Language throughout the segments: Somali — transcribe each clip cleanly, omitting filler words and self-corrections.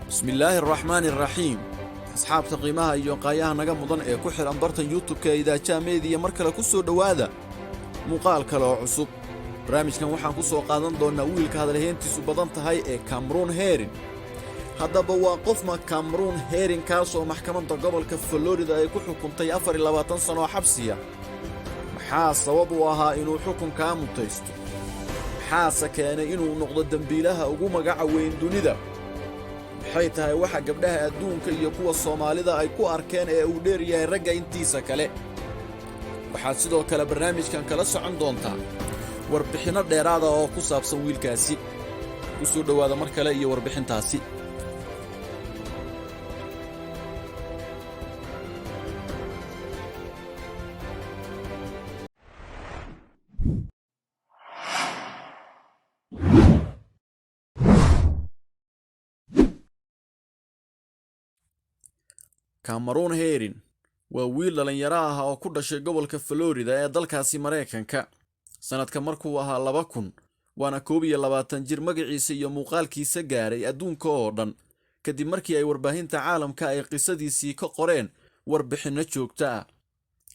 بسم الله الرحمن الرحيم. أصحاب تقييمها iyo qaayaha naga mudan ee ku xiran bartan YouTube-ka Idaaja Media markale ku soo dhawaada muuqaal kale oo cusub. barnaamijkan waxaan ku soo qaadan doonaa wiilka hadalheentiisu badan tahay ee Cameron Herring. haddaba waa qofma Cameron Herring kaas oo maxkamadda gobolka Florida ay ku xukuntay 24 sano xabsiya. maxaa sabab u ahaa inuu xukunka mutaysto? maxaa keenay inuu noqdo dambiilaha ugu magaca weyn dunida? waxay tahay waxa gabdhaha adduunka iyo kuwa Soomaalida ay ku arkeen ee uu dheer yahay ragga intiisa kale. waxaad sidoo kale barnaamijkan kala socon doontaa warbixino dheeraad ah oo ku saabsan wiilkaasi. ku soo dhawaada mar kale iyo warbixintaasi. Cameron Herring waa wiil dhalinyaro ah oo ku dhashay gobolka Florida ee dalkaasi Mareykanka. sanadka markuu ahaa 2000 waana 21 jir magaciisa iyo muuqaalkiisa gaaray adduunka oo dhan kadib markii ay warbaahinta caalamka ay qisadiisii ka qoreen warbixino joogto ah.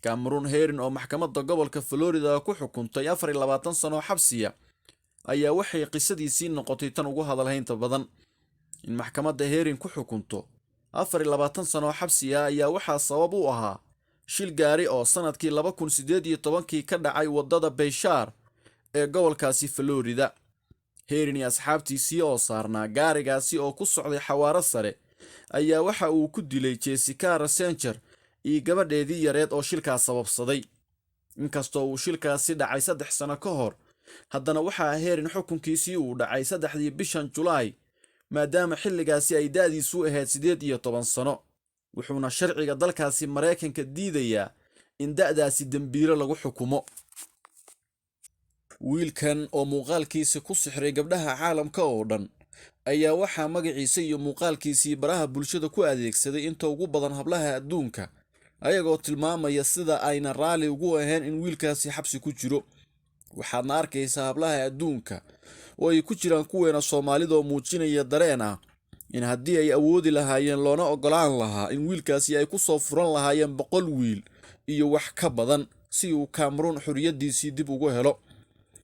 Cameron Herring oo maxkamadda gobolka Florida ku xukuntay 24 sano xabsiya ayaa waxay qisadiisii noqotay tan ugu hadalhaynta badan. in maxkamadda Herring ku xukunto 24 sano xabsiya ayaa waxaa sabab u ahaa shil gaari oo sanadkii 2018 ka dhacay wadada Bayshar ee gobolkaasi Florida. Herring iyo asxaabtiisii oo saarnaa gaarigaasi oo ku socday xawaaro sare ayaa waxa uu ku dilay Jessica Rasenger iyo gabadheedii yareed oo shilkaas sababsaday. inkastoo uu shilkaasi dhacay 3 sano ka hor, haddana waxaa Herring xukunkiisii uu dhacay 3 bishan July maadaama xilligaasi ay da'diisu ahayd 18 sano. wuxuuna sharciga dalkaasi Mareykanka diidayaa in da'daasi dambiilo lagu xukumo. wiilkan oo muuqaalkiisa ku sixray gabdhaha caalamka oo dhan ayaa waxaa magaciisa iyo muuqaalkiisii baraha bulshada ku adeegsaday inta ugu badan hablaha adduunka, ayagoo tilmaamaya sida ayna raali ugu ahayn in wiilkaasi xabsi ku jiro. waxaadna arkaysaa hablaha adduunka oo ay ku jiraan kuweena Soomaalida oo muujinaya dareen ah in haddii ay awoodi lahaayeen loona ogolaan lahaa in wiilkaasi ay ku soo furan lahaayeen 100 wiil iyo wax ka badan si uu Cameron xorriyadiisii dib ugu helo.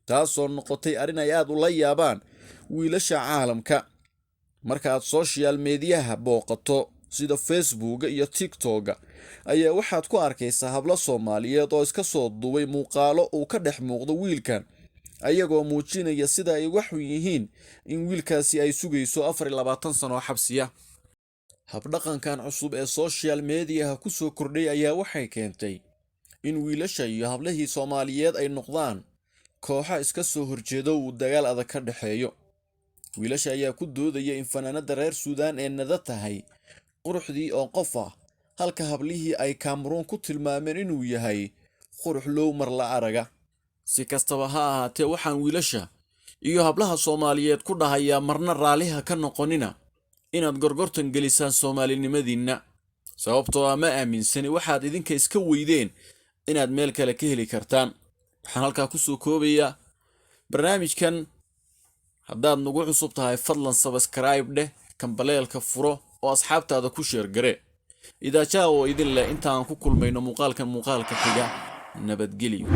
taasoo noqotay arrin ay aad u la yaabaan wiilasha caalamka. markaad social mediaha booqato sida Facebook iyo TikTok ayaa waxaad ku arkaysaa hablo Soomaaliyeed oo iska soo duubay muuqaalo uu ka dhex muuqdo wiilkan, ayagoo muujinaya sida ay wax u yihiin in wiilkaasi ay sugayso 24 sano xabsiya. habdhaqankan cusub ee social mediaha ku soo kordhay ayaa waxay keentay in wiilasha iyo hablihii Soomaaliyeed ay noqdaan kooxo iska soo horjeeda uu dagaal adag ka dhaxeeyo. wiilasha ayaa ku doodaya in fanaanada reer Suudaan ee nada tahay quruxdii oo qof ah, halka hablihii ay Cameron ku tilmaameen inuu yahay qurux low mar la araga. si kastaba ha ahaatee, waxaan wiilasha iyo hablaha Soomaaliyeed ku dhahayaa marna raaliha ka noqonina inaad gorgortan gelisaan Soomaalinimadiinna, sababtoo ah ma aaminsani waxaad idinka iska weydeen inaad meel kale ka heli kartaan. waxaan halkaa ku soo koobayaa barnaamijkan. haddaad nagu cusub tahay fadlan subscribe dheh, kambaleelka furo oo asxaabtaada ku share gare. Idaaja oo idin leh intaan ku kulmayno muuqaalka xiga. nabadgelyo.